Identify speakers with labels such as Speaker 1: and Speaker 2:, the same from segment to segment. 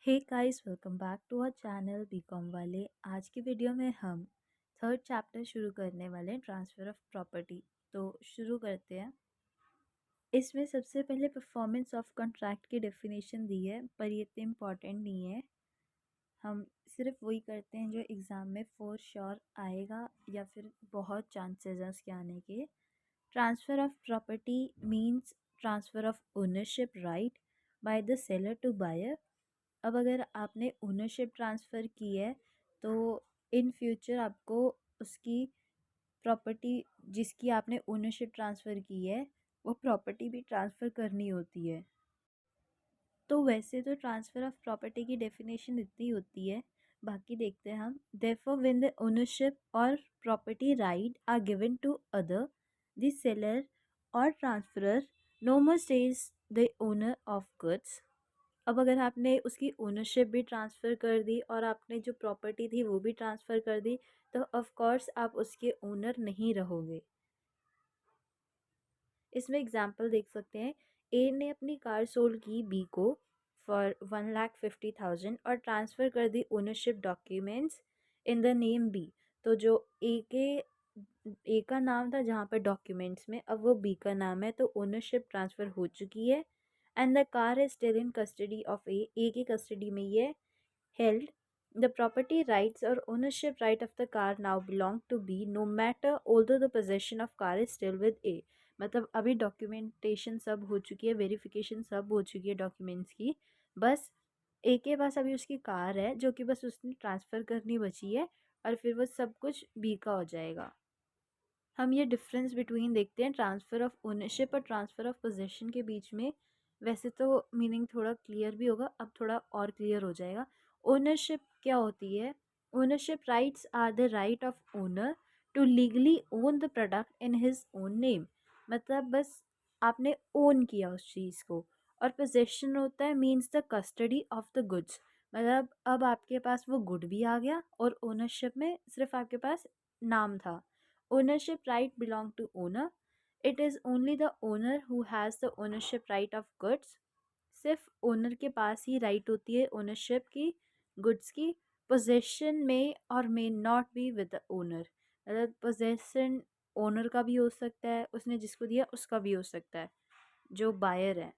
Speaker 1: Hey guys, welcome back to our channel B Com वाले। आज की वीडियो में हम थर्ड चैप्टर शुरू करने वाले हैं, ट्रांसफ़र ऑफ प्रॉपर्टी। तो शुरू करते हैं। इसमें सबसे पहले परफॉर्मेंस ऑफ कॉन्ट्रैक्ट की डेफिनेशन दी है, पर ये इतनी इम्पॉर्टेंट नहीं है। हम सिर्फ वही करते हैं जो एग्ज़ाम में फॉर श्योर आएगा या फिर बहुत चांसेस हैं उसके आने के। Transfer of property means transfer of ownership right by the seller to buyer. अब अगर आपने ओनरशिप ट्रांसफ़र की है तो इन फ्यूचर आपको उसकी प्रॉपर्टी, जिसकी आपने ओनरशिप ट्रांसफ़र की है, वो प्रॉपर्टी भी ट्रांसफ़र करनी होती है। तो वैसे तो ट्रांसफ़र ऑफ प्रॉपर्टी की डेफिनेशन इतनी होती है, बाकी देखते हैं हम। देयरफॉर व्हेन द ओनरशिप और property right are given to other, the seller और transferor no more stays the owner of goods. अब अगर आपने उसकी ओनरशिप भी ट्रांसफ़र कर दी और आपने जो प्रॉपर्टी थी वो भी ट्रांसफ़र कर दी, तो ऑफ कोर्स आप उसके ओनर नहीं रहोगे। इसमें एग्जांपल देख सकते हैं। ए ने अपनी कार सोल्ड की बी को फॉर 1,50,000 और ट्रांसफ़र कर दी ownership documents in the name B. तो जो ए का नाम था जहाँ पर डॉक्यूमेंट्स में, अब वो बी का नाम है, तो ओनरशिप ट्रांसफ़र हो चुकी है। And the car is still in custody of A की कस्टडी में ये held. The property rights or ownership right of the car now belong to B, no matter although the possession of car is still with A. मतलब अभी documentation सब हो चुकी है, verification सब हो चुकी है डॉक्यूमेंट्स की। बस ए के पास अभी उसकी कार है जो कि बस उसने ट्रांसफ़र करनी बची है, और फिर वो सब कुछ बी का हो जाएगा। हम ये डिफरेंस बिटवीन देखते हैं ट्रांसफ़र ऑफ ओनरशिप और ट्रांसफ़र ऑफ पोजेशन के बीच में। वैसे तो मीनिंग थोड़ा क्लियर भी होगा, अब थोड़ा और क्लियर हो जाएगा। ओनरशिप क्या होती है? Ownership rights are the right of owner to legally own the product in his own name. मतलब बस आपने ओन किया उस चीज़ को। और पोजेशन होता है means the custody of the goods. मतलब अब आपके पास वो गुड भी आ गया और ओनरशिप में सिर्फ आपके पास नाम था। Ownership right belong to owner. It is only the owner who has the ownership right of goods. सिर्फ ओनर के पास ही राइट होती है ओनरशिप की, गुड्स की। पोजेशन में और may not be with the owner. मतलब पोजेशन ओनर का भी हो सकता है, उसने जिसको दिया उसका भी हो सकता है, जो बायर है।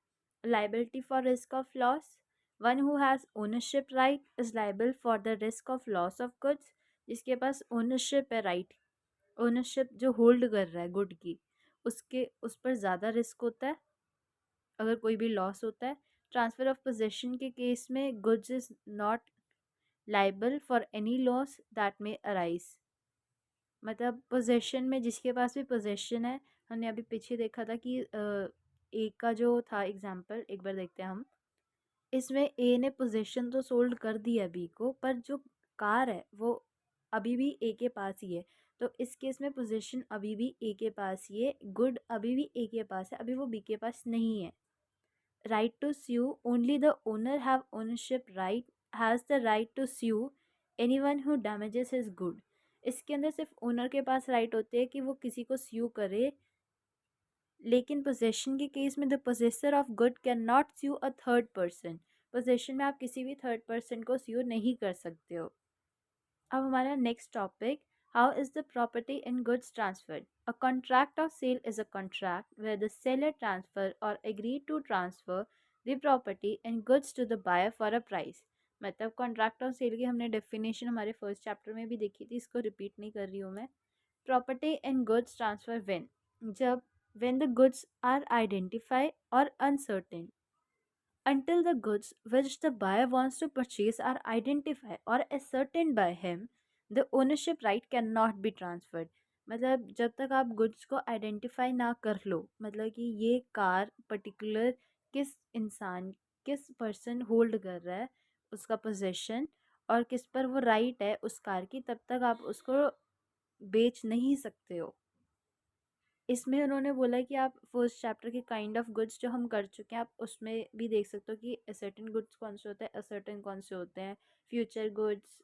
Speaker 1: Liability for risk of loss, one who has ownership right is liable for the risk of loss of goods. जिसके पास ओनरशिप है, राइट, ओनरशिप जो होल्ड कर रहा है गुड की, उसके उस पर ज़्यादा रिस्क होता है अगर कोई भी लॉस होता है। ट्रांसफ़र ऑफ पोजेशन के केस में goods is not liable for any loss that may arise. मतलब पोजेशन में जिसके पास भी पोजेशन है, हमने अभी पीछे देखा था कि ए का जो था एग्जाम्पल, एक बार देखते हैं हम। इसमें ए ने पोजेशन तो सोल्ड कर दी है बी को, पर जो कार है वो अभी भी ए के पास ही है। तो इस केस में पोजीशन अभी भी ए के पास ही है, गुड अभी भी ए के पास है, अभी वो बी के पास नहीं है। Right to sue, only the owner have ownership right, has the right to sue anyone who damages his good. इसके अंदर सिर्फ ओनर के पास राइट होते हैं कि वो किसी को स्यू करे, लेकिन पोजेशन के केस में the possessor of good can not sue a third person. Possession में आप किसी भी थर्ड पर्सन को स्यू नहीं कर सकते हो। अब हमारा next topic, how is the property in goods transferred. A contract of sale is a contract where the seller transfer or agree to transfer the property in goods to the buyer for a price. मतलब contract of sale की हमने definition हमारे first chapter में भी देखी थी, इसको repeat नहीं कर रही हूँ मैं। Property in goods transfer when, जब when the goods are identified or uncertain. Until the goods which the buyer wants to purchase are identified or ascertained by him, the ownership right cannot be transferred. मतलब जब तक आप goods को identify ना कर लो, मतलब कि ये कार पर्टिकुलर किस इंसान, किस पर्सन होल्ड कर रहा है उसका पोजेशन, और किस पर वो राइट है उस कार की, तब तक आप उसको बेच नहीं सकते हो। इसमें उन्होंने बोला कि आप फर्स्ट चैप्टर के काइंड ऑफ गुड्स जो हम कर चुके हैं, आप उसमें भी देख सकते हो कि असर्टेन गुड्स कौन से होते हैं, असर्टेन कौन से होते हैं, फ्यूचर गुड्स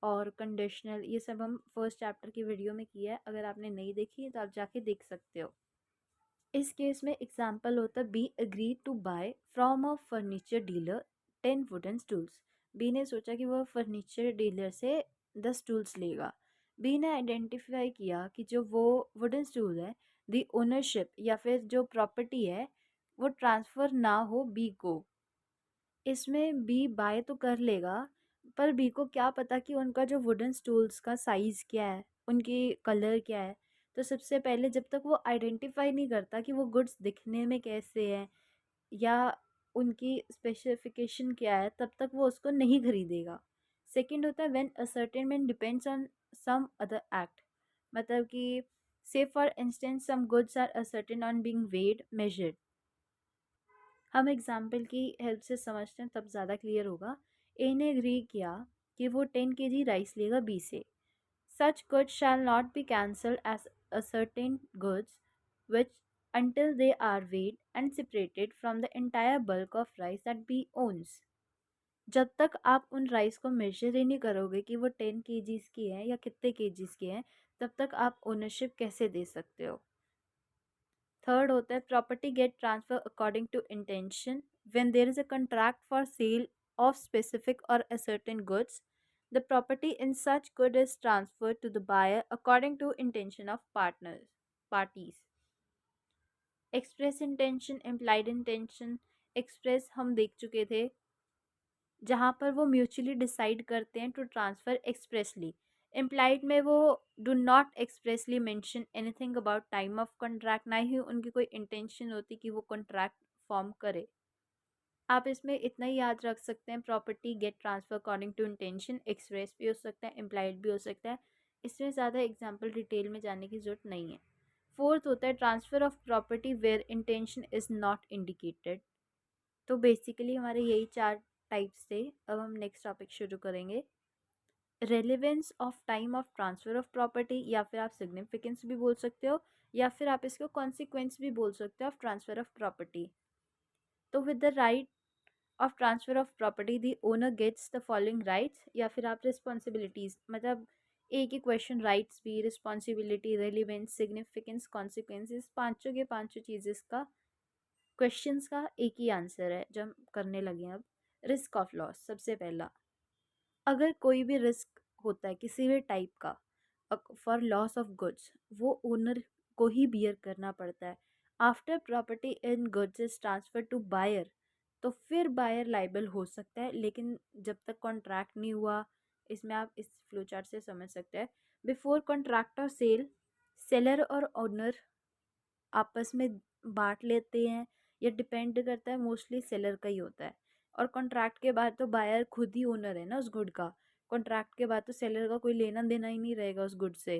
Speaker 1: और कंडीशनल। ये सब हम फर्स्ट चैप्टर की वीडियो में किया है, अगर आपने नहीं देखी तो आप जाके देख सकते हो। इस केस में एग्जाम्पल होता है, B agree to buy from a furniture dealer 10 wooden stools. B ने सोचा कि वह फर्नीचर डीलर से 10 स्टूल्स लेगा। बी ने आइडेंटिफाई किया कि जो वो वुडन स्टूल है, दी ओनरशिप या फिर जो प्रॉपर्टी है वो ट्रांसफ़र ना हो बी को। इसमें बी बाय तो कर लेगा, पर बी को क्या पता कि उनका जो वुडन स्टूल्स का साइज़ क्या है, उनकी कलर क्या है। तो सबसे पहले जब तक वो आइडेंटिफाई नहीं करता कि वो गुड्स दिखने में कैसे हैं या उनकी स्पेसिफिकेशन क्या है, तब तक वो उसको नहीं खरीदेगा। सेकंड होता है when ascertainment depends on some other act. मतलब कि से for instance some goods are ascertain on being weighed measured. हम एग्जाम्पल की हेल्प से समझते हैं तब ज़्यादा क्लियर होगा। ए ने एग्री किया कि वो 10 kg राइस लेगा बी से। Such goods shall not be cancelled as ascertain goods which until they are weighed and separated from the entire bulk of rice that B owns। जब तक आप उन राइस को मेजर ही नहीं करोगे कि वो 10 kgs की है या कितने kgs की है, तब तक आप ओनरशिप कैसे दे सकते हो। थर्ड होता है property get transfer according to intention. When there is a contract for sale of specific or a certain goods, the property in such good is transferred to the buyer according to intention of parties। Express intention, implied intention. Express हम देख चुके थे, जहाँ पर वो mutually decide करते हैं to transfer expressly. Implied में वो do not expressly mention anything about time of contract, ना ही उनकी कोई इंटेंशन होती कि वो कॉन्ट्रैक्ट फॉर्म करे। आप इसमें इतना ही याद रख सकते हैं, property get transfer according to intention express भी हो सकता है, इम्प्लाइड भी हो सकता है। इसमें ज़्यादा एग्जाम्पल डिटेल में जाने की ज़रूरत नहीं है। फोर्थ होता है transfer of property where intention is not indicated. तो बेसिकली हमारे यही 4 टाइप्स थे। अब हम नेक्स्ट टॉपिक शुरू करेंगे। Relevance of time of transfer of property, या फिर आप सिग्निफिकेंस भी बोल सकते हो, या फिर आप इसको कॉन्सिक्वेंस भी बोल सकते हो ऑफ ट्रांसफ़र ऑफ प्रॉपर्टी। तो with the right of transfer of property the owner gets the following rights, या फिर आप रिस्पॉन्सिबिलिटीज़, मतलब एक ही क्वेश्चन, राइट्स भी, रिस्पॉन्सिबिलिटी, रेलिवेंस, सिग्निफिकेंस, कॉन्सिक्वेंसेस, पाँचों के पाँचों चीज़ेस का क्वेश्चंस का एक ही आंसर है जो हम करने लगे हैं अब। रिस्क ऑफ लॉस सबसे पहला। अगर कोई भी रिस्क होता है किसी भी टाइप का फॉर लॉस ऑफ गुड्स, वो ओनर को ही बियर करना पड़ता है। After property in goods is transfer to buyer, तो फिर बायर लाइबल हो सकता है, लेकिन जब तक कॉन्ट्रैक्ट नहीं हुआ। इसमें आप इस फ्लो चार्ट से समझ सकते हैं। बिफोर कॉन्ट्रैक्ट और सेल, सेलर और ओनर आपस में बांट लेते हैं, या डिपेंड करता है, मोस्टली सेलर का ही होता है। और कॉन्ट्रैक्ट के बाद तो बायर खुद ही ओनर है ना उस गुड का। कॉन्ट्रैक्ट के बाद तो सेलर का कोई लेना देना ही नहीं रहेगा उस गुड से।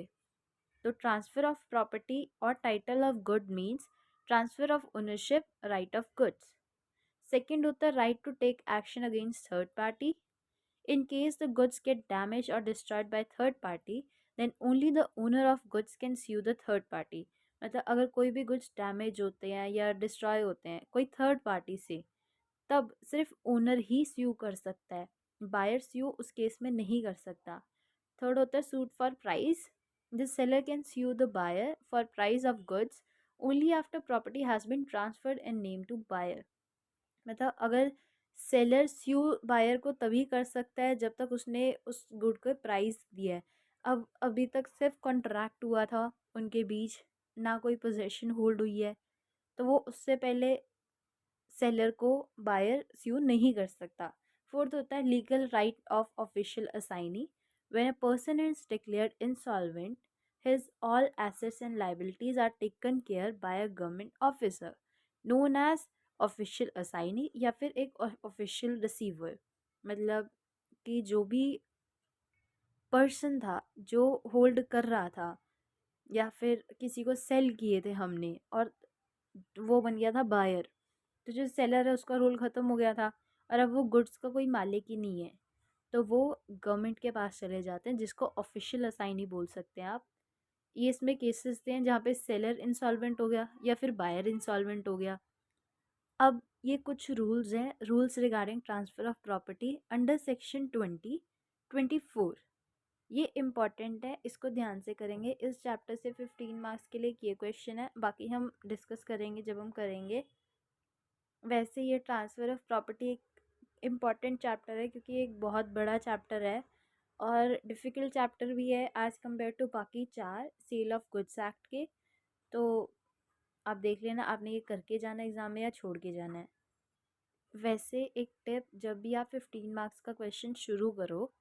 Speaker 1: तो ट्रांसफ़र ऑफ प्रॉपर्टी और title of good means transfer of ownership, right of goods. Second होता है right to take action against third party. In case the goods get damaged or destroyed by third party, then only the owner of goods can sue the third party। मतलब अगर कोई भी goods damage होते हैं या destroy होते हैं कोई थर्ड पार्टी से, तब सिर्फ ओनर ही स्यू कर सकता है, बायर स्यू उस केस में नहीं कर सकता। थर्ड होता है suit for price. The seller can sue the buyer for price of goods only after property has been transferred in name to buyer. मतलब अगर सेलर स्यू बायर को तभी कर सकता है जब तक उसने उस गुड को प्राइस दिया है। अब अभी तक सिर्फ कॉन्ट्रैक्ट हुआ था उनके बीच, ना कोई पोजीशन होल्ड हुई है, तो वो उससे पहले सेलर को बायर स्यू नहीं कर सकता। फोर्थ होता है legal right of official assignee. When a person is declared insolvent, his all assets and liabilities are taken care by a government officer known as official assignee, या फिर एक ऑफिशियल रिसीवर। मतलब कि जो भी पर्सन था जो होल्ड कर रहा था, या फिर किसी को सेल किए थे हमने और वो बन गया था बायर, तो जो सेलर है उसका रोल ख़त्म हो गया था और अब वो गुड्स का कोई मालिक ही नहीं है, तो वो गवर्नमेंट के पास चले जाते हैं, जिसको ऑफिशियल असाइनी बोल सकते हैं आप। ये इसमें केसेस थे जहाँ पे सेलर इंसॉल्वेंट हो गया या फिर बायर इंसॉल्वेंट हो गया। अब ये कुछ रूल्स हैं, rules regarding transfer of property under section 24। ये इम्पॉर्टेंट है, इसको ध्यान से करेंगे। इस चैप्टर से 15 मार्क्स के लिए ये क्वेश्चन है, बाकी हम डिस्कस करेंगे जब हम करेंगे। वैसे ये ट्रांसफ़र ऑफ प्रॉपर्टी एक इम्पॉर्टेंट चैप्टर है क्योंकि एक बहुत बड़ा चैप्टर है और डिफ़िकल्ट चैप्टर भी है एज़ कम्पेयर टू बाकी 4 सेल ऑफ गुड्स एक्ट के। तो आप देख लेना आपने ये करके जाना एग्ज़ाम में या छोड़ के जाना है। वैसे एक टिप, जब भी आप 15 मार्क्स का क्वेश्चन शुरू करो,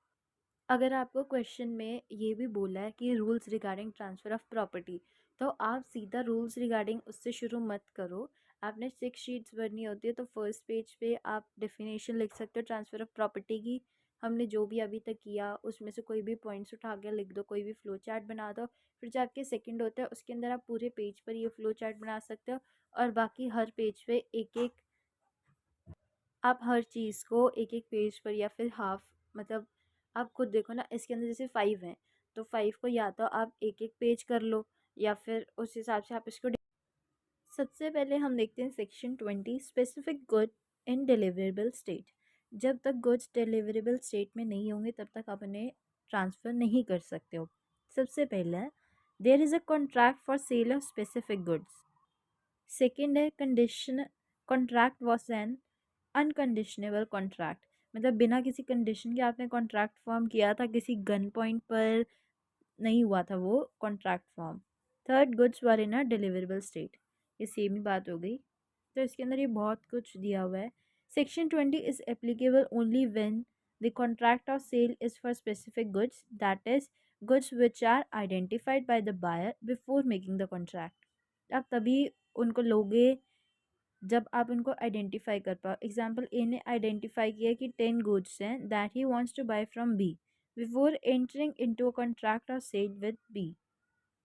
Speaker 1: अगर आपको क्वेश्चन में ये भी बोला है कि rules regarding transfer of property, तो आप सीधा रूल्स रिगार्डिंग उससे शुरू मत करो। आपने 6 शीट्स भरनी होती है, तो फर्स्ट पेज पे आप डेफिनेशन लिख सकते हो ट्रांसफ़र ऑफ प्रॉपर्टी की। हमने जो भी अभी तक किया उसमें से कोई भी पॉइंट्स उठा के लिख दो, कोई भी फ्लो चार्ट बना दो। फिर जो आपके सेकंड होता है उसके अंदर आप पूरे पेज पर ये फ्लो चार्ट बना सकते हो, और बाकी हर पेज पे एक एक आप हर चीज़ को एक एक पेज पर या फिर हाफ, मतलब आप खुद देखो ना, इसके अंदर जैसे 5 हैं तो 5 को या तो आप एक एक पेज कर लो या फिर उस हिसाब से आप इसको सबसे पहले हम देखते हैं section 20, specific good in deliverable state. जब तक गुड्स डिलीवरेबल स्टेट में नहीं होंगे तब तक आप उन्हें ट्रांसफ़र नहीं कर सकते हो। सबसे पहला, there is a contract for sale of specific goods. Second है condition, contract was an unconditionable contract, मतलब बिना किसी कंडीशन के आपने कॉन्ट्रैक्ट फॉर्म किया था, किसी गन पॉइंट पर नहीं हुआ था वो contract form. Third, goods were in a deliverable state, ये सेम ही बात हो गई। तो इसके अंदर ये बहुत कुछ दिया हुआ है। Section 20 is applicable only when the contract of sale is for specific goods, that is goods which are identified by the buyer before making the contract. आप तभी उनको लोगे जब आप उनको आइडेंटिफाई कर पाओ। एग्जाम्पल, ए ने आइडेंटिफाई किया कि 10 गुड्स हैं that he wants to buy from B before entering into a contract और सेल विद बी।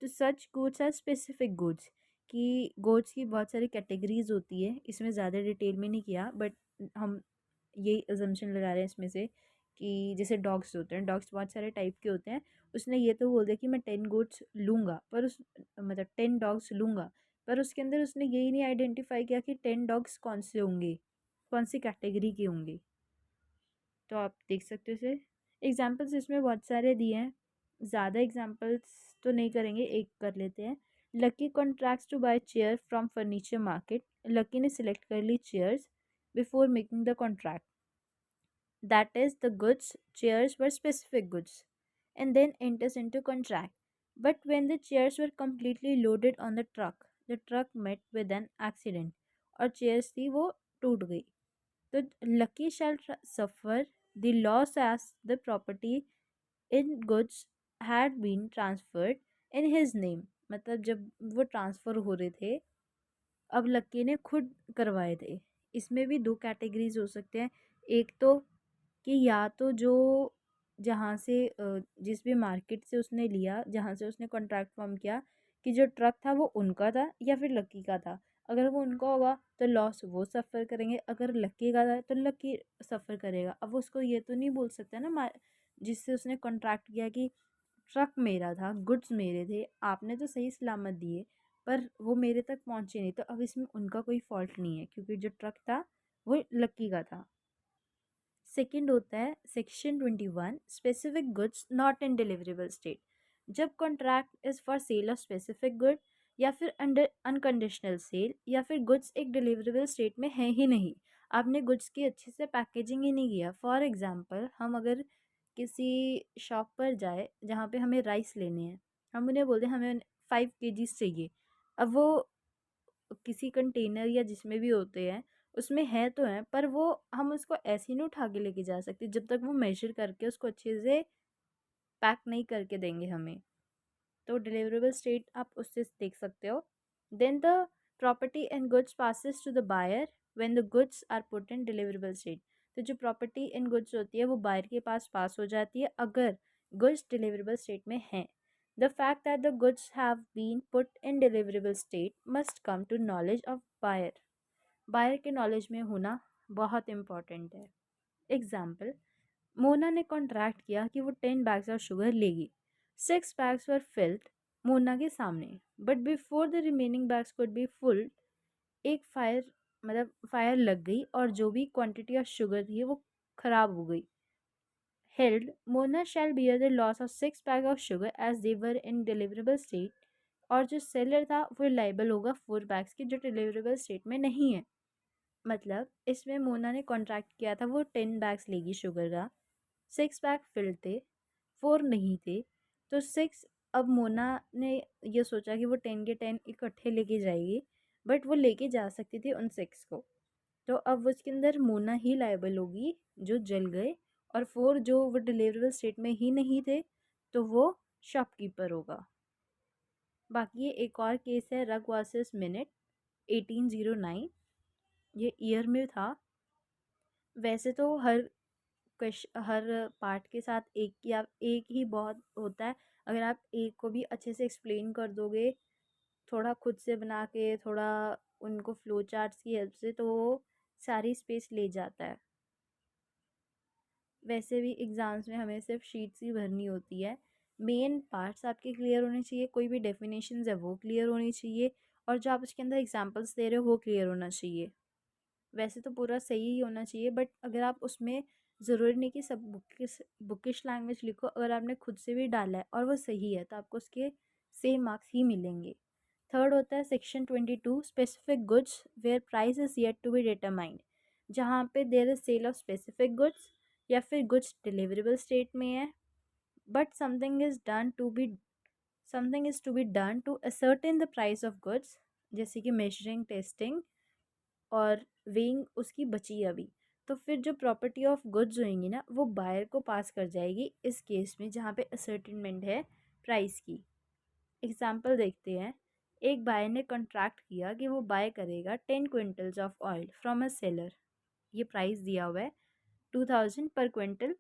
Speaker 1: तो such goods are specific goods, कि गुड्स की बहुत सारी कैटेगरीज होती है, इसमें ज़्यादा डिटेल में नहीं किया बट हम यही अजम्पशन लगा रहे हैं इसमें से कि जैसे डॉग्स होते हैं, डॉग्स बहुत सारे टाइप के होते हैं। उसने ये तो बोल दिया कि मैं 10 गुड्स लूँगा, पर उस मतलब 10 डॉग्स लूँगा, पर उसके अंदर उसने यही नहीं आइडेंटिफाई किया कि 10 डॉग्स कौन से होंगे, कौन सी कैटेगरी के होंगे। तो आप देख सकते हो इसे। एग्जाम्पल्स इसमें बहुत सारे दिए हैं, ज़्यादा एग्जाम्पल्स तो नहीं करेंगे, एक कर लेते हैं। Lucky contracts to buy chair from furniture market. Lucky ने सिलेक्ट कर ली chairs before making the contract, that is the goods chairs were specific goods, and then enters into contract. But when the chairs were completely loaded on the truck met with an accident और chairs थी वो टूट गई, तो lucky shall suffer the loss as the property in goods had been transferred in his name। मतलब जब वो transfer हो रहे थे, अब लक्की ने खुद करवाए थे। इसमें भी दो कैटेगरीज हो सकते हैं। एक तो कि या तो जो जहाँ से जिस भी मार्केट से उसने लिया, जहाँ से उसने कॉन्ट्रैक्ट फॉर्म किया, कि जो ट्रक था वो उनका था या फिर लक्की का था। अगर वो उनका होगा तो लॉस वो सफ़र करेंगे, अगर लक्की का था तो लक्की सफ़र करेगा। अब वो उसको ये तो नहीं बोल सकता ना जिससे उसने कॉन्ट्रैक्ट किया कि ट्रक मेरा था, गुड्स मेरे थे, आपने तो सही सलामत दिए पर वो मेरे तक पहुँचे नहीं, तो अब इसमें उनका कोई फॉल्ट नहीं है क्योंकि जो ट्रक था वो लक्की का था। सेकंड होता है section 21, specific goods not in deliverable state. जब contract is for sale of specific good या फिर अंडर अनकंडीशनल सेल, या फिर गुड्स एक डिलीवरेबल स्टेट में है ही नहीं, आपने गुड्स की अच्छे से पैकेजिंग ही नहीं किया। फॉर एग्जांपल, हम अगर किसी शॉप पर जाए जहाँ पे हमें राइस लेने हैं, हम उन्हें बोलते हैं हमें 5 kg चाहिए। अब वो किसी कंटेनर या जिसमें भी होते हैं उसमें है तो है, पर वो हम उसको ऐसे ही नहीं उठा के लेके जा सकते जब तक वो मेजर करके उसको अच्छे से पैक नहीं करके देंगे हमें। तो डिलीवरेबल स्टेट आप उससे देख सकते हो। Then the property and goods passes to the buyer when the goods are put in deliverable state. तो जो प्रॉपर्टी एंड गुड्स होती है वो बायर के पास हो जाती है अगर गुड्स डिलीवरेबल स्टेट में हैं। The fact that the goods have been put in deliverable state must come to knowledge of buyer. Buyer के नॉलेज में होना बहुत इम्पॉर्टेंट है। एग्जाम्पल, मोना ने कॉन्ट्रैक्ट किया कि वो 10 बैग्स ऑफ शुगर लेगी। 6 बैग्स वर फिल्ड मोना के सामने, but before the remaining bags could be full, एक फायर लग गई और जो भी क्वांटिटी ऑफ शुगर थी वो खराब हो गई। Held, Mona shall bear the loss of 6 bag of sugar as they were in deliverable state. और जो सेलर था वो लाइबल होगा 4 बैग्स की जो डिलीवरेबल स्टेट में नहीं है। मतलब इसमें मोना ने कॉन्ट्रैक्ट किया था वो 10 बैग्स लेगी शुगर का, 6 बैग फिल्ड थे, 4 नहीं थे। तो 6, अब मोना ने ये सोचा कि वो 10 के 10 इकट्ठे लेके जाएगी, बट वो लेके जा सकती थी उन 6 को। तो अब उसके अंदर मोना ही लायबल होगी जो जल गए, और 4 जो वो डिलीवरेबल स्टेट में ही नहीं थे तो वो शॉपकीपर होगा। बाकी ये एक और केस है रग वर्सेस मिनट 1809, ये ईयर में था। वैसे तो हर पार्ट के साथ एक ही बहुत होता है। अगर आप एक को भी अच्छे से एक्सप्लेन कर दोगे, थोड़ा खुद से बना के, थोड़ा उनको फ्लो चार्ट्स की हेल्प से, तो वो सारी स्पेस ले जाता है। वैसे भी एग्ज़ाम्स में हमें सिर्फ शीट्स ही भरनी होती है। मेन पार्ट्स आपके क्लियर होने चाहिए, कोई भी डेफिनेशंस है वो क्लियर होनी चाहिए, और जो आप उसके अंदर एग्जांपल्स दे रहे हो वो क्लियर होना चाहिए। वैसे तो पूरा सही ही होना चाहिए, बट अगर आप उसमें ज़रूरी नहीं कि सब बुकिश लैंग्वेज लिखो, अगर आपने खुद से भी डाला है और वो सही है तो आपको उसके सेम मार्क्स ही मिलेंगे। थर्ड होता है section 22 specific goods where price is yet to be determined, जहाँ पे there is sale of specific goods या फिर गुड्स डिलीवरेबल स्टेट में है, but something is to be done to ascertain the price of goods, जैसे कि measuring, testing और weighing उसकी बची है अभी। तो फिर जो प्रॉपर्टी ऑफ गुड्स होंगी ना वो बायर को पास कर जाएगी इस केस में जहाँ पे असर्टेनमेंट है प्राइस की। एग्जाम्पल देखते हैं। एक बायर ने कॉन्ट्रैक्ट किया कि वो बाय करेगा 10 quintals of oil from a seller. ये प्राइस दिया हुआ है 2000 पर क्विंटल।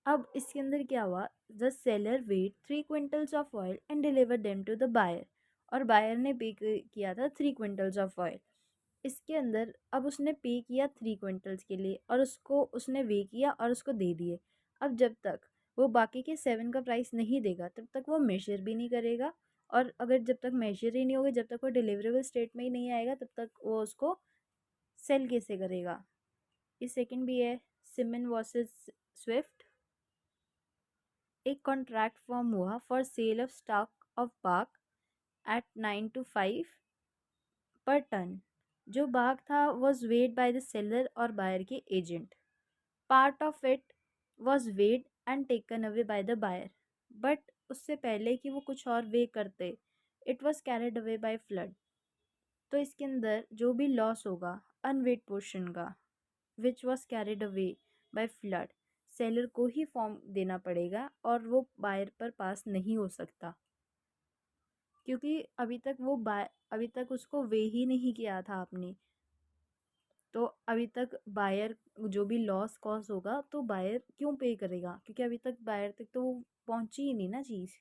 Speaker 1: अब इसके अंदर क्या हुआ, the seller weighed 3 quintals of oil and deliver them to the buyer, और बायर ने पे किया था 3 क्विंटल्स ऑफ ऑयल। इसके अंदर अब उसने पे किया 3 क्विंटल्स के लिए, और उसको उसने वे किया और उसको दे दिए। अब जब तक वो बाकी के 7 का प्राइस नहीं देगा तब तक वो मेजर भी नहीं करेगा, और अगर जब तक मेजर ही नहीं होगा, जब तक वो डिलीवरेबल स्टेट में ही नहीं आएगा, तब तक वो उसको सेल कैसे करेगा। ये सेकंड भी है सिमन वर्सेस स्विफ्ट। एक कॉन्ट्रैक्ट फॉर्म हुआ for sale of stock of bark at 9 to 5 per ton. जो बाग था was weighed by the seller और बायर के agent. Part of it was weighed and taken away by the buyer, but उससे पहले कि वो कुछ और वे करते, it was carried away by flood. तो इसके अंदर जो भी लॉस होगा अनवेड पोर्शन का, which was carried away by flood, seller को ही फॉर्म देना पड़ेगा और वो बायर पर पास नहीं हो सकता, क्योंकि अभी तक उसको वे ही नहीं किया था आपने। तो अभी तक बायर जो भी लॉस कॉज होगा तो बायर क्यों पे करेगा, क्योंकि अभी तक बायर तक तो वो पहुंची ही नहीं ना चीज़।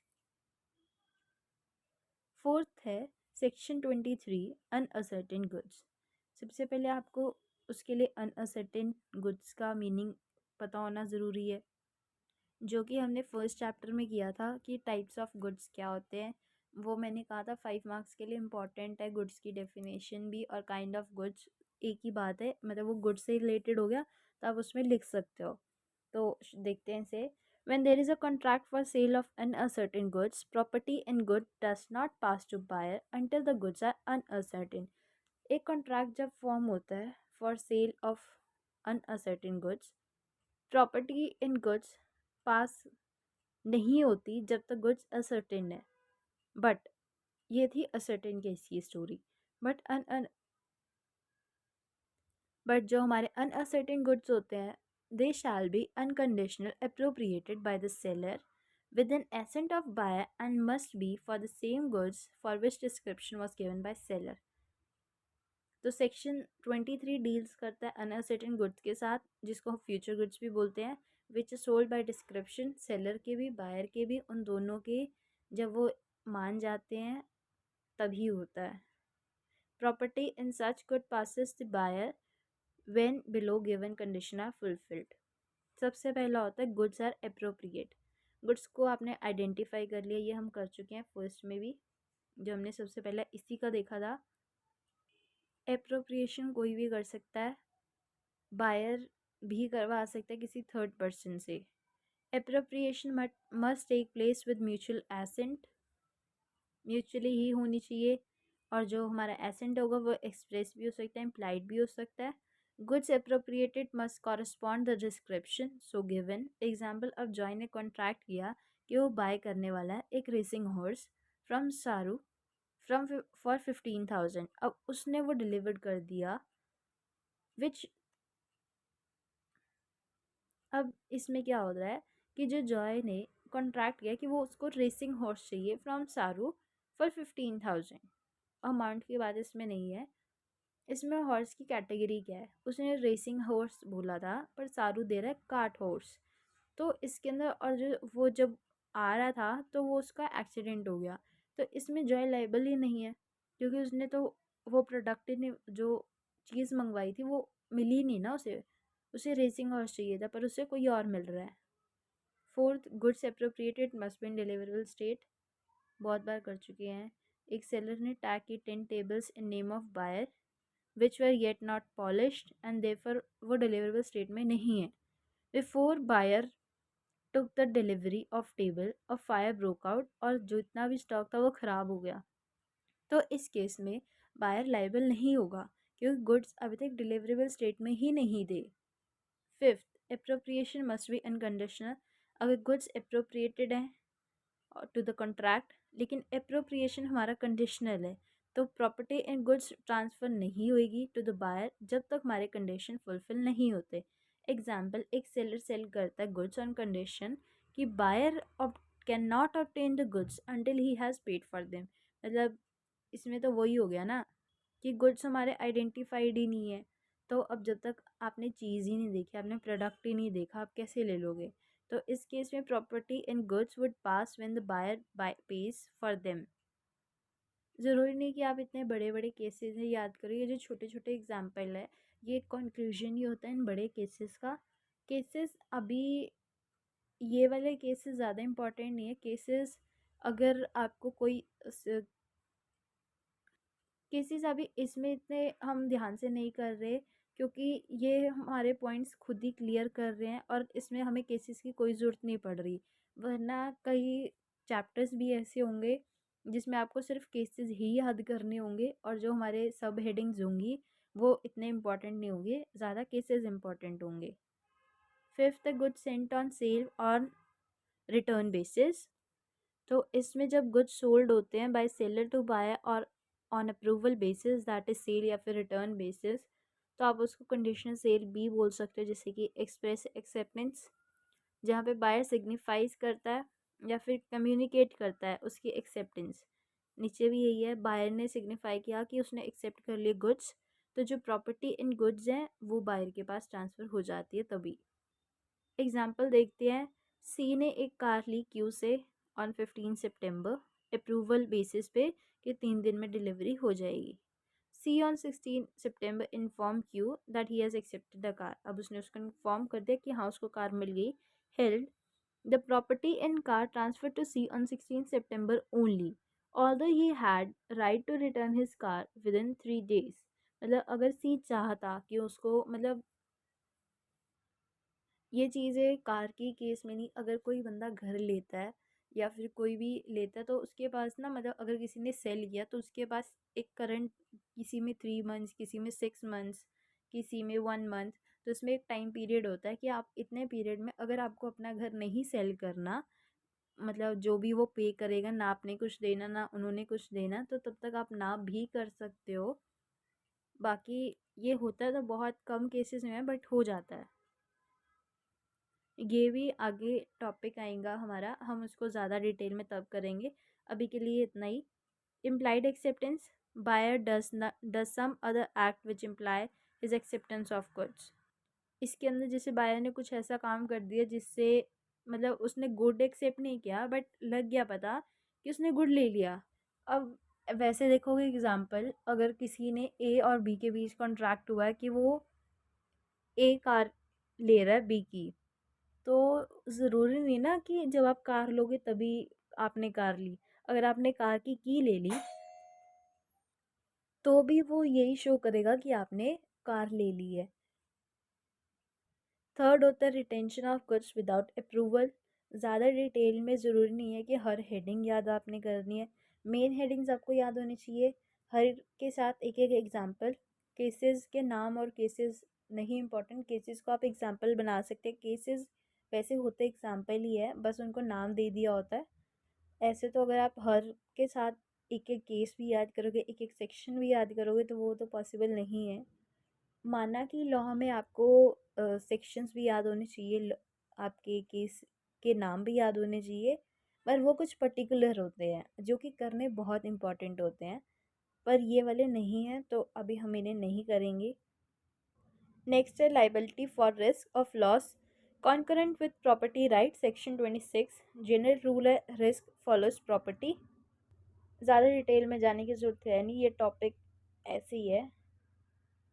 Speaker 1: फोर्थ है सेक्शन 23 अनअसर्टेन गुड्स। सबसे पहले आपको उसके लिए अनअसर्टेन गुड्स का मीनिंग पता होना ज़रूरी है, जो कि हमने फर्स्ट चैप्टर में किया था कि टाइप्स ऑफ गुड्स क्या होते हैं। वो मैंने कहा था 5 मार्क्स के लिए इम्पॉर्टेंट है, गुड्स की डेफिनेशन भी और काइंड ऑफ गुड्स एक ही बात है, मतलब वो गुड्स से रिलेटेड हो गया तो आप उसमें लिख सकते हो। तो देखते हैं इसे। When there is a contract for sale of uncertain goods, property in good does not pass to buyer until the goods are uncertain. एक कॉन्ट्रैक्ट जब फॉर्म होता है for sale of unascertained goods, property in goods pass नहीं होती जब तक goods ascertain है। But ये थी असर्टेन केस की स्टोरी। बट बट जो हमारे अनअसर्टेन गुड्स होते हैं, they shall be unconditional appropriated by the seller with an assent of buyer and must be for the same goods for which description was given by seller. तो section 23 deals करता है uncertain goods के साथ, जिसको हम future goods भी बोलते हैं, विच सोल्ड बाय डिस्क्रिप्शन, सेलर के भी बायर के भी, उन दोनों के जब वो मान जाते हैं तभी होता है। Property in such good passes the buyer when below given condition are fulfilled. सबसे पहला होता है गुड्स आर अप्रोप्रिएट। गुड्स को आपने आइडेंटिफाई कर लिया, ये हम कर चुके हैं फर्स्ट में भी, जो हमने सबसे पहले इसी का देखा था। एप्रोप्रिएशन कोई भी कर सकता है, बायर भी करवा सकता है किसी थर्ड पर्सन से। Appropriation must take place with mutual assent, mutually ही होनी चाहिए, और जो हमारा एसेंट होगा वो एक्सप्रेस भी हो सकता है, इम्प्लाइड भी हो सकता है, Goods appropriated must correspond the description so given. Example, अब जॉय ने कॉन्ट्रैक्ट किया कि वो बाय करने वाला है एक रेसिंग हॉर्स फ्रॉम सारू फ्रॉम फॉर 15,000। अब उसने वो डिलीवर्ड कर दिया विच, अब इसमें क्या हो रहा है कि जो जॉय ने कॉन्ट्रैक्ट किया कि वो उसको रेसिंग हॉर्स चाहिए फ्रॉम सारू फॉर 15,000। अमाउंट की बात इसमें नहीं है, इसमें हॉर्स की कैटेगरी क्या है। उसने रेसिंग हॉर्स बोला था पर सारू दे रहा है कार्ट हॉर्स। तो इसके अंदर और जो वो जब आ रहा था तो वो उसका एक्सीडेंट हो गया, तो इसमें जॉय लाइबल ही नहीं है क्योंकि उसने तो वो प्रोडक्ट ने जो चीज़ मंगवाई थी वो मिली नहीं ना उसे। उसे रेसिंग हॉर्स चाहिए था पर उसे कोई और मिल रहा है। Fourth, goods appropriated must be in deliverable state. बहुत बार कर चुके हैं। एक सेलर ने टैग की 10 tables in name of buyer which were yet not polished and therefore वो डिलीवरेबल स्टेट में नहीं है। Before buyer took the delivery of table और फायर ब्रोक आउट और जितना भी स्टॉक था वो ख़राब हो गया, तो इस केस में बायर लाइबल नहीं होगा क्योंकि गुड्स अभी तक डिलीवरेबल स्टेट में ही नहीं थे। Fifth, appropriation must be unconditional. अगर गुड्स अप्रोप्रिएटेड हैं टू द कॉन्ट्रैक्ट लेकिन अप्रोप्रिएशन हमारा कंडीशनल है, तो प्रॉपर्टी एंड गुड्स ट्रांसफ़र नहीं होएगी टू द बायर जब तक हमारे कंडीशन फुलफिल नहीं होते। एग्जाम्पल, एक सेलर सेल करता है गुड्स ऑन कंडीशन कि buyer can not obtain the goods until he has paid for them. मतलब इसमें तो वही हो गया ना कि गुड्स हमारे आइडेंटिफाइड ही नहीं है, तो अब जब तक आपने चीज़ ही नहीं देखी, आपने प्रोडक्ट ही नहीं देखा, आप कैसे ले लोगे। तो इस केस में property and goods would pass when the buyer pays for them. ज़रूरी नहीं कि आप इतने बड़े बड़े केसेस ही याद करो, ये जो छोटे छोटे एग्जाम्पल है ये कंक्लूजन ही होता है इन बड़े केसेस का। केसेस अभी ये वाले केसेस ज़्यादा इम्पोर्टेंट नहीं है। केसेस अगर आपको कोई केसेस अभी इसमें इतने हम ध्यान से नहीं कर रहे क्योंकि ये हमारे पॉइंट्स खुद ही क्लियर कर रहे हैं और इसमें हमें केसेस की कोई ज़रूरत नहीं पड़ रही। वरना कई चैप्टर्स भी ऐसे होंगे जिसमें आपको सिर्फ केसेस ही याद करने होंगे और जो हमारे सब हेडिंग्स होंगी वो इतने इम्पॉर्टेंट नहीं होंगे, ज़्यादा केसेस इम्पॉर्टेंट होंगे। Fifth, goods sent on sale or return basis. तो इसमें जब गुड्स सोल्ड होते हैं बाय सेलर टू बायर और on approval basis that is sale या फिर रिटर्न बेसिस, तो आप उसको कंडीशनल सेल भी बोल सकते हो, जैसे कि एक्सप्रेस एक्सेप्टेंस जहाँ पे बायर सिग्निफाइज करता है या फिर कम्युनिकेट करता है उसकी एक्सेप्टेंस। नीचे भी यही है, बायर ने सिग्निफाई किया कि उसने एक्सेप्ट कर लिए गुड्स, तो जो प्रॉपर्टी इन गुड्स हैं वो बायर के पास ट्रांसफ़र हो जाती है तभी। एग्जाम्पल देखते हैं। सी ने एक कार ली क्यू से ऑन 15 सितंबर अप्रूवल बेसिस पे कि 3 दिन में डिलीवरी हो जाएगी। सी ऑन 16 सितंबर inform Q that he has accepted the car. अब उसने उसको इन्फॉर्म कर दिया कि हाँ उसको कार मिल गई। Held the property in car transfer to C on 16 September only although he had right to return his car with in 3 days। मतलब अगर सी चाहता कि उसको मतलब ये चीज़ें कार की केस में नहीं, अगर कोई बंदा घर लेता है या फिर कोई भी लेता है तो उसके पास ना मतलब अगर किसी ने सेल किया तो उसके पास एक करंट, किसी में 3 मंथ्स, किसी में 6 मंथ्स, किसी में 1 मंथ, तो इसमें एक टाइम पीरियड होता है कि आप इतने पीरियड में अगर आपको अपना घर नहीं सेल करना, मतलब जो भी वो पे करेगा ना आपने कुछ देना ना उन्होंने कुछ देना, तो तब तक आप ना भी कर सकते हो। बाकी ये होता है तो बहुत कम केसेस में है बट हो जाता है। ये भी आगे टॉपिक आएगा हमारा, हम उसको ज़्यादा डिटेल में तब करेंगे। अभी के लिए इतना ही। Implied acceptance, buyer does some other act which imply his acceptance of goods. इसके अंदर जैसे बायर ने कुछ ऐसा काम कर दिया जिससे मतलब उसने गुड एक्सेप्ट नहीं किया बट लग गया पता कि उसने गुड ले लिया। अब वैसे देखोगे एग्जाम्पल, अगर किसी ने ए और बी के बीच कॉन्ट्रैक्ट हुआ है कि वो ए कार ले रहा है बी की, तो ज़रूरी नहीं ना कि जब आप कार लोगे तभी आपने कार ली। अगर आपने कार की ले ली तो भी वो यही शो करेगा कि आपने कार ले ली है। थर्ड होता है retention of goods without approval. ज़्यादा डिटेल में ज़रूरी नहीं है कि हर हेडिंग याद आपने करनी है, मेन हेडिंग्स आपको याद होनी चाहिए। हर के साथ एक एक एग्जांपल, केसेस के नाम और केसेस नहीं इम्पोर्टेंट, केसेस को आप एग्जाम्पल बना सकते हैं। केसेस वैसे होते एग्जाम्पल ही है, बस उनको नाम दे दिया होता है। ऐसे तो अगर आप हर के साथ एक एक केस भी याद करोगे, एक एक सेक्शन भी याद करोगे, तो वो तो पॉसिबल नहीं है। माना कि लॉ में आपको सेक्शंस भी याद होने चाहिए, आपके केस के नाम भी याद होने चाहिए, पर वो कुछ पर्टिकुलर होते हैं जो कि करने बहुत इंपॉर्टेंट होते हैं, पर ये वाले नहीं हैं, तो अभी हम इन्हें नहीं करेंगे। नेक्स्ट है liability for risk of loss concurrent with property right, section 26। General rule है रिस्क फॉलोज प्रॉपर्टी। ज़्यादा डिटेल में जाने की ज़रूरत है नहीं, ये टॉपिक ऐसे ही है,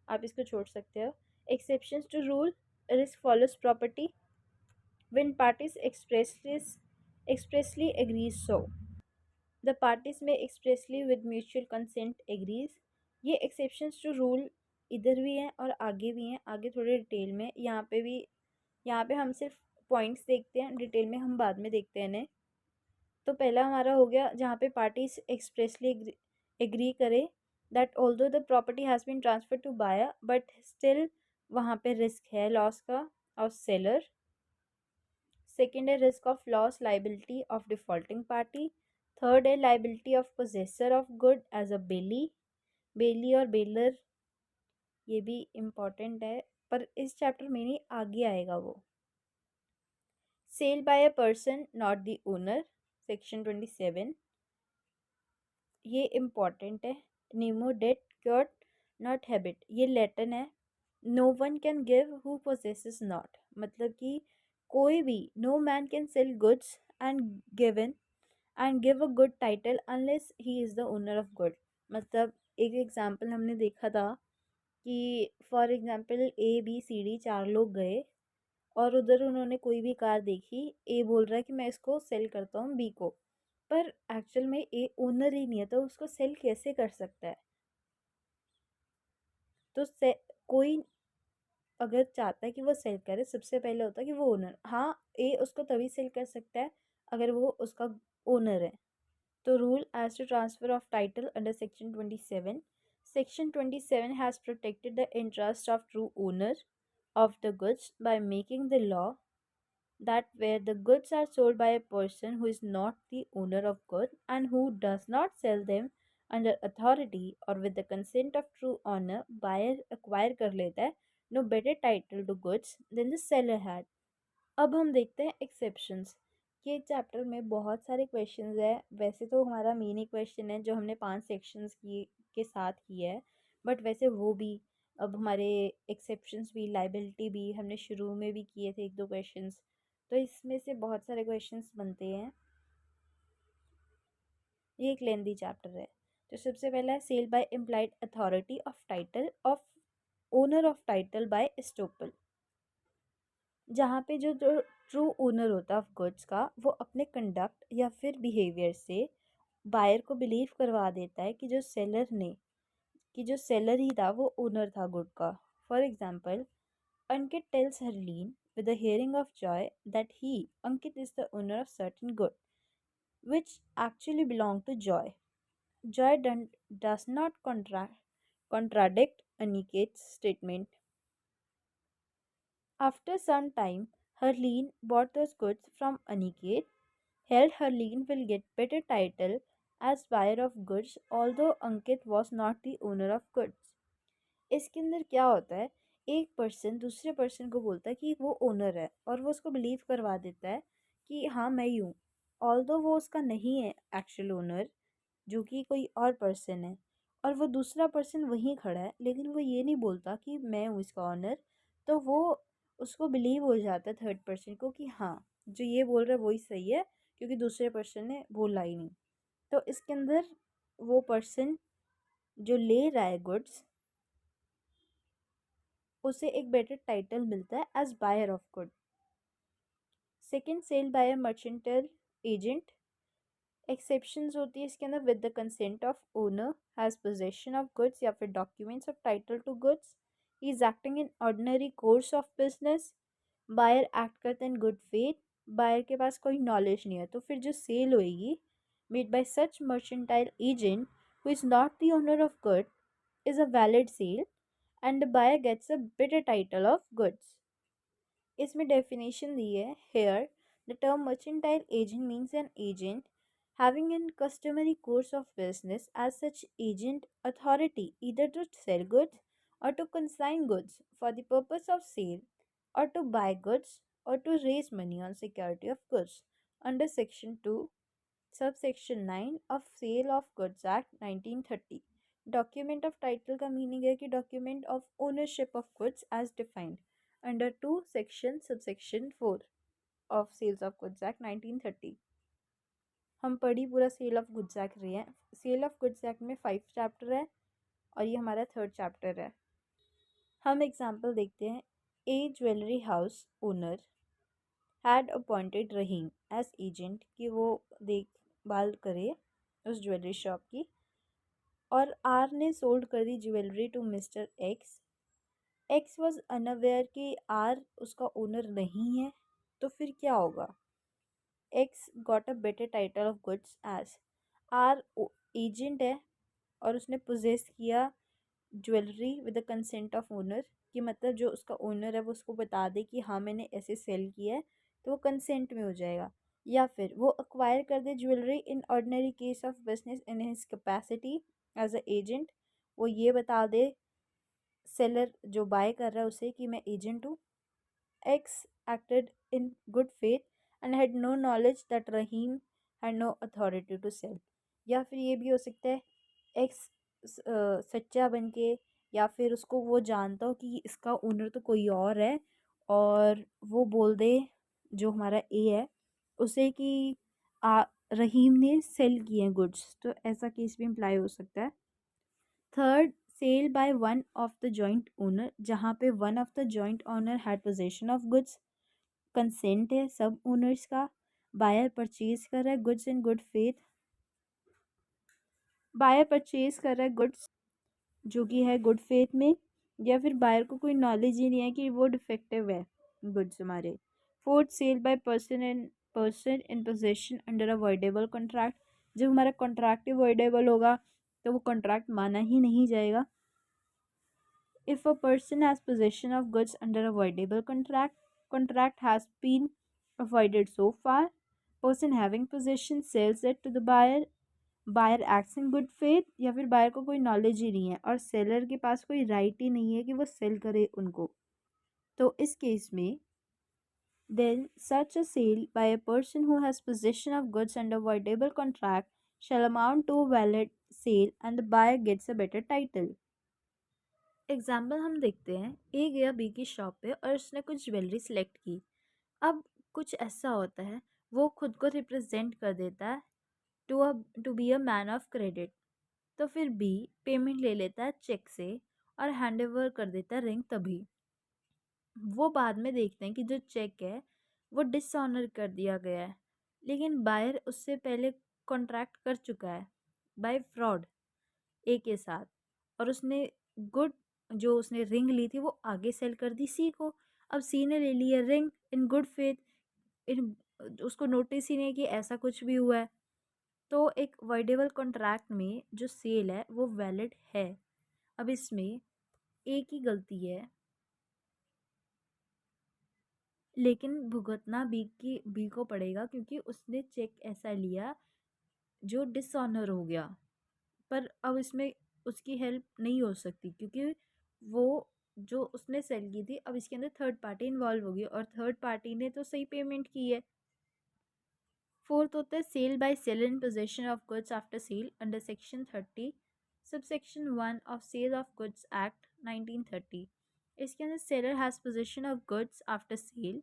Speaker 1: आप इसको छोड़ सकते हो। Exceptions to rule risk follows property when parties expressly agrees so, the parties may expressly with mutual consent agrees। ये exceptions to rule इधर भी हैं और आगे भी हैं, आगे थोड़े डिटेल में, यहाँ पे भी, यहाँ पे हम सिर्फ पॉइंट्स देखते हैं, डिटेल में हम बाद में देखते हैं इन्हें। तो पहला हमारा हो गया जहाँ पे पार्टीज एक्सप्रेसली एग्री करे that although the property has been transfer to buyer but still वहाँ पे रिस्क है लॉस का और सेलर। सेकेंड है risk of loss liability of defaulting party. Third है liability of possessor of good as a bailee, bailee और bailor, ये भी इम्पॉर्टेंट है पर इस चैप्टर में नहीं, आगे आएगा वो। Sale by a person not the owner, section 27, ये इम्पॉर्टेंट है। नीमो डेट क्योर्ट नॉट हैबिट, ये लैटिन है। No one can give who possesses not, मतलब कि कोई भी, no man can sell goods and given and give a good title unless he is the owner of good. मतलब एक एग्जांपल हमने देखा था कि for example A B C D चार लोग गए और उधर उन्होंने कोई भी कार देखी, ए बोल रहा है कि मैं इसको सेल करता हूँ बी को, पर एक्चुअल में ए ओनर ही नहीं है, तो उसको सेल कैसे कर सकता है? तो कोई अगर चाहता है कि वो सेल करे, सबसे पहले होता है कि वो ओनर, हाँ ए उसको तभी सेल कर सकता है अगर वो उसका ओनर है। तो rule as to transfer of title under section 27, section 27 has protected the interest of true owner of the goods by making the law that where the goods are sold by a person who is not the owner of goods and who does not sell them under authority or with the consent of true owner, buyer acquire कर लेता है no better title to goods than the seller had। अब हम देखते हैं exceptions. ये chapter में बहुत सारे क्वेश्चंस है, वैसे तो हमारा मेन ही क्वेश्चन है जो हमने 5 सेक्शंस की के साथ किया है, बट वैसे वो भी अब हमारे एक्सेप्शंस भी, लाइबिलिटी भी हमने शुरू में भी किए थे 1-2 क्वेश्चंस, तो इसमें से बहुत सारे क्वेश्चंस बनते हैं। ये एक लेंदी चैप्टर है। तो सबसे पहला है sale by implied authority of title of owner of title by estoppel, जहाँ पे जो ट्रू ओनर होता है ऑफ गुड्स का, वो अपने कंडक्ट या फिर बिहेवियर से बायर को बिलीव करवा देता है कि जो सेलर ही था वो ओनर था गुड का। For example, Ankit tells Harleen with a hearing of joy that he, Ankit, is the owner of certain good which actually belong to Joy. Joy does not contradict Aniket's statement. After some time, Harleen bought those goods from Aniket, held Harleen will get better title as buyer of goods although Ankit was not the owner of goods। इसके अंदर क्या होता है, एक person दूसरे person को बोलता है कि वो ओनर है और वो उसको बिलीव करवा देता है कि हाँ मैं ही हूँ, ऑल्दो वो उसका नहीं है एक्चुअल ओनर, जो कि कोई और पर्सन है, और वो दूसरा पर्सन वहीं खड़ा है लेकिन वो ये नहीं बोलता कि मैं हूँ इसका ऑनर, तो वो उसको बिलीव हो जाता है थर्ड पर्सन को कि हाँ जो ये बोल रहा है वही सही है, क्योंकि दूसरे पर्सन ने बोला ही नहीं। तो इसके अंदर वो पर्सन जो ले रहा है गुड्स, उसे एक बेटर टाइटल मिलता है as buyer of good. Second, sale by a mercantile agent. Exceptions होती है इसके अंदर, with the consent of owner has possession of goods या फिर documents of title to goods, he is acting in ordinary course of business, buyer act करते in good faith, buyer के पास कोई knowledge नहीं है, तो फिर जो सेल होएगी made by such mercantile agent who is not the owner of good is a valid sale and the buyer gets a better title of goods. इसमें definition दी है here the term mercantile agent means an agent having in customary course of business as such agent authority either to sell goods or to consign goods for the purpose of sale or to buy goods or to raise money on security of goods under section 2 subsection 9 of Sale of Goods Act 1930. Document of title का meaning है कि document of ownership of goods as defined under 2 section subsection 4 of sales of goods act 1930. हम पढ़ी पूरा cell of goods act रहे हैं. Cell of goods act में 5 chapter है और ये हमारा 3rd चैप्टर है. हम एग्जांपल देखते हैं. A jewellery house owner had appointed Rahim as agent कि वो देखभाल करे उस ज्वेलरी शॉप की, और आर ने सोल्ड कर दी jewellery to mister X. X was unaware कि आर उसका ओनर नहीं है, तो फिर क्या होगा. X got a better title of goods as R agent है और उसने पोजेस किया jewellery with the consent of owner, कि मतलब जो उसका ओनर है वो उसको बता दे कि हाँ मैंने ऐसे सेल किया है, तो वो कंसेंट में हो जाएगा. या फिर वो अक्वायर कर दे jewellery in ordinary case of business in his capacity as a agent. वो ये बता दे सेलर जो बाय कर रहा है उसे कि मैं एजेंट हूँ. X acted in good faith and had no knowledge that Rahim had no authority to sell. या फिर ये भी हो सकता है एक्स सच्चा बन के, या फिर उसको वो जानता हो कि इसका ओनर तो कोई और है, और वो बोल दे जो हमारा ए है उसे कि आ, रहीम ने सेल किए हैं गुड्स. तो ऐसा केस भी इम्प्लाई हो सकता है. Third, sale by one of the joint owner, जहाँ पे one of the joint owner had possession of goods. Consent है सब ओनर्स का. बायर परचेज कर रहा है goods in good faith. Buyer purchase कर रहा है गुड्स जो कि है गुड फेथ में, या फिर बायर को कोई नॉलेज ही नहीं है कि वो डिफेक्टिव है गुड्स हमारे. Fourth, sale by person in possession under a voidable contract. जब हमारा कॉन्ट्रैक्ट ही वर्डेबल होगा तो वो कॉन्ट्रैक्ट माना ही नहीं जाएगा. If a person has possession of goods under a voidable contract, contract has been avoided so far. Person having possession sells it to the buyer. Buyer acts in good faith, या फिर buyer को कोई knowledge ही नहीं है और seller के पास कोई right ही नहीं है कि वो सेल करे उनको. तो इस केस में then such a sale by a person who has possession of goods under voidable contract shall amount to a valid sale and the buyer gets a better title. Example हम देखते हैं. ए गया B की shop पे और उसने कुछ jewellery select की. अब कुछ ऐसा होता है वो खुद को रिप्रेजेंट कर देता है to be a man of credit. तो फिर बी पेमेंट ले लेता है चेक से और हैंड ओवर कर देता है रिंग. तभी वो बाद में देखते हैं कि जो चेक है वो डिसऑनर कर दिया गया है, लेकिन बायर उससे पहले कॉन्ट्रैक्ट कर चुका है बाय फ्रॉड ए के साथ, और उसने गुड जो उसने रिंग ली थी वो आगे सेल कर दी सी को. अब सी ने ले ली है रिंग इन गुड फेथ. इन उसको नोटिस ही नहीं कि ऐसा कुछ भी हुआ है. तो एक वर्डेबल कॉन्ट्रैक्ट में जो सेल है वो वैलिड है. अब इसमें ए की गलती है लेकिन भुगतना बी को पड़ेगा क्योंकि उसने चेक ऐसा लिया जो डिसऑनर हो गया. पर अब इसमें उसकी हेल्प नहीं हो सकती क्योंकि वो जो उसने सेल की थी अब इसके अंदर थर्ड पार्टी इन्वॉल्व होगी और थर्ड पार्टी ने तो सही पेमेंट की है. फोर्थ होता है sale by seller in possession of goods after sale under section 30 subsection 1 of sale of goods act 1930. इसके अंदर seller has possession of goods after sale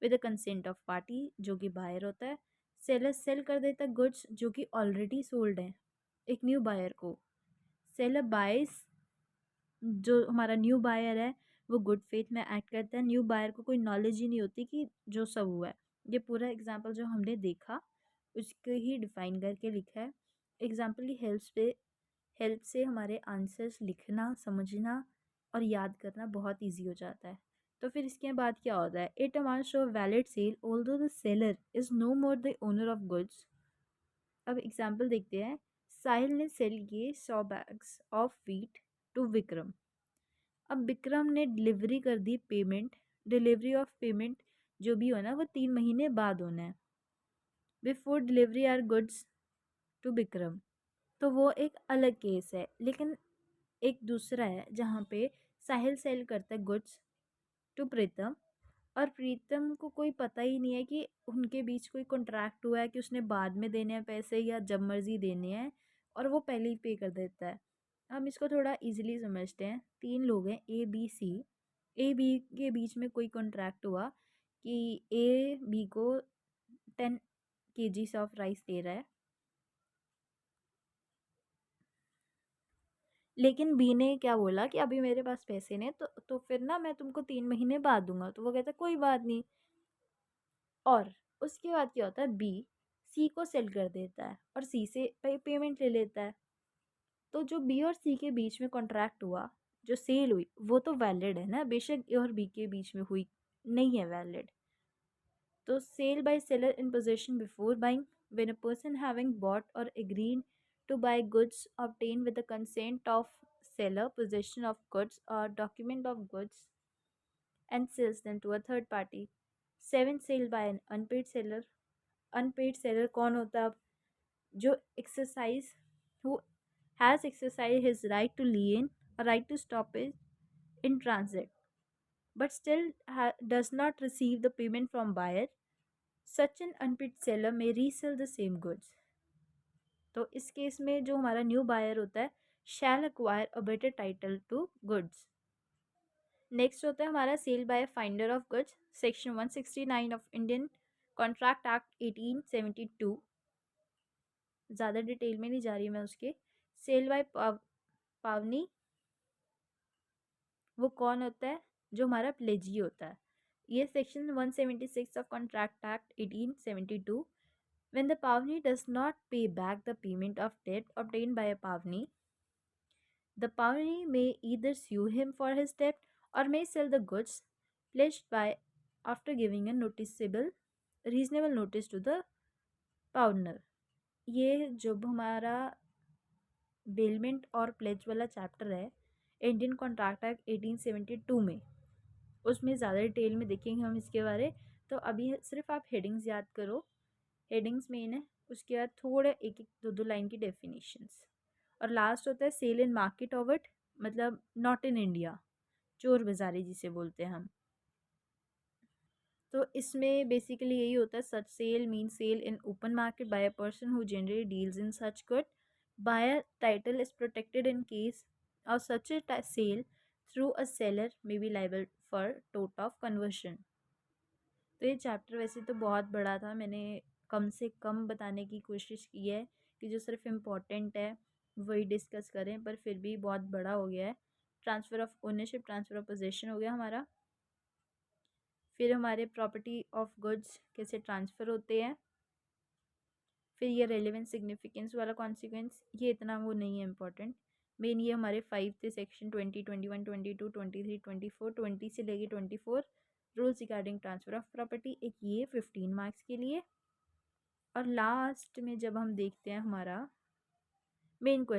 Speaker 1: with the consent of party जो कि buyer होता है. Seller sell कर देता है goods जो कि ऑलरेडी सोल्ड हैं एक न्यू बायर को. सेलर बाइस जो हमारा न्यू बायर है वो गुड फेथ में एक्ट करता है. न्यू बायर को कोई नॉलेज ही नहीं होती कि जो सब हुआ है. ये पूरा एग्जाम्पल जो हमने देखा उसको ही डिफाइन करके लिखा है. एग्जाम्पल की हेल्प से हमारे आंसर्स लिखना समझना और याद करना बहुत इजी हो जाता है. तो फिर इसके बाद क्या होता है. It amounts to a valid sale although the seller is no more the owner of goods. अब एग्जाम्पल देखते हैं. साहिल ने सेल किए 100 bags of wheat to Vikram. अब विक्रम ने डिलीवरी कर दी पेमेंट, डिलीवरी ऑफ पेमेंट जो भी होना वो 3 महीने बाद होना है, before delivery are goods to Vikram. तो वो एक अलग केस है। लेकिन एक दूसरा है जहाँ पे साहिल सेल करता है गुड्स टू प्रीतम, और प्रीतम को कोई पता ही नहीं है कि उनके बीच कोई कॉन्ट्रैक्ट हुआ है कि उसने बाद में देने हैं पैसे या जब मर्जी देने हैं, और वो पहले ही पे कर देता है। हम इसको थोड़ा इजीली समझते हैं। 3 लोग हैं ए बी सी। ए बी के बीच में कोई कॉन्ट्रैक्ट हुआ कि ए बी को 10 kg ऑफ राइस दे रहा है, लेकिन बी ने क्या बोला कि अभी मेरे पास पैसे नहीं, तो फिर ना मैं तुमको 3 महीने बाद दूंगा। तो वो कहता है कोई बात नहीं। और उसके बाद क्या होता है, बी सी को सेल कर देता है और सी से पेमेंट ले लेता है। तो जो बी और सी के बीच में कॉन्ट्रैक्ट हुआ, जो सेल हुई, वो तो वैलिड है ना, बेशक ए और बी के बीच में हुई नहीं है वैलिड। तो sale by seller in position before buying, when a person having bought or agreed to buy goods obtained with the consent of seller possession of goods or document of goods and sells them to a third party. 7 sale by an unpaid seller। Unpaid seller कौन होता है? अब जो exercise who has exercise his right to lien, right to stoppage in transit, but still does not receive the payment from buyer, such an unpaid seller may resell the same goods। तो इस case में जो हमारा new buyer होता है shall acquire a better title to goods। Next होता है हमारा sale by finder of goods, section 169 of Indian contract act 1872। ज़्यादा डिटेल में नहीं जा रही मैं उसके। सेल बाय पावनी, वो कौन होता है? जो हमारा प्लेजी होता है। ये section 176 of contract act 1872। When the Pavni does not pay back the payment of debt obtained by a Pavni, the Pavni may either sue him for his debt or may sell the goods pledged by after giving a noticeable reasonable notice to the Pavner। ये जब हमारा bailment और pledge वाला chapter है Indian contract act 1872 में, उसमें ज़्यादा detail में देखेंगे हम इसके बारे। तो अभी सिर्फ आप हेडिंग्स याद करो, हेडिंग्स मेन है। उसके बाद थोड़े एक एक दो दो लाइन की डेफिनेशंस, और लास्ट होता है sale in market of it, मतलब नॉट इन इंडिया, चोर बाजारी जिसे बोलते हैं हम। तो इसमें बेसिकली यही होता है, such sale mean sale in open market by a person who generally deals in such good. Buyer title is protected in case और such a sale through a seller may be liable for tort of conversion। तो ये chapter वैसे तो बहुत बड़ा था, मैंने कम से कम बताने की कोशिश की है कि जो सिर्फ इम्पोर्टेंट है वही डिस्कस करें, पर फिर भी बहुत बड़ा हो गया है। Transfer of ownership, transfer of possession हो गया हमारा। फिर हमारे प्रॉपर्टी ऑफ गुड्स कैसे ट्रांसफ़र होते हैं। फिर ये रेलिवेंट सिग्निफिकेंस वाला कॉन्सिक्वेंस, ये इतना वो नहीं है इम्पॉर्टेंट। मेन ये हमारे 5 थे, सेक्शन 20, 21, 22, 23, 24, 20 से लेके 24 rules regarding transfer of property, एक ये 15 मार्क्स के लिए। और लास्ट में जब हम देखते हैं हमारा मेन क्वेश्चन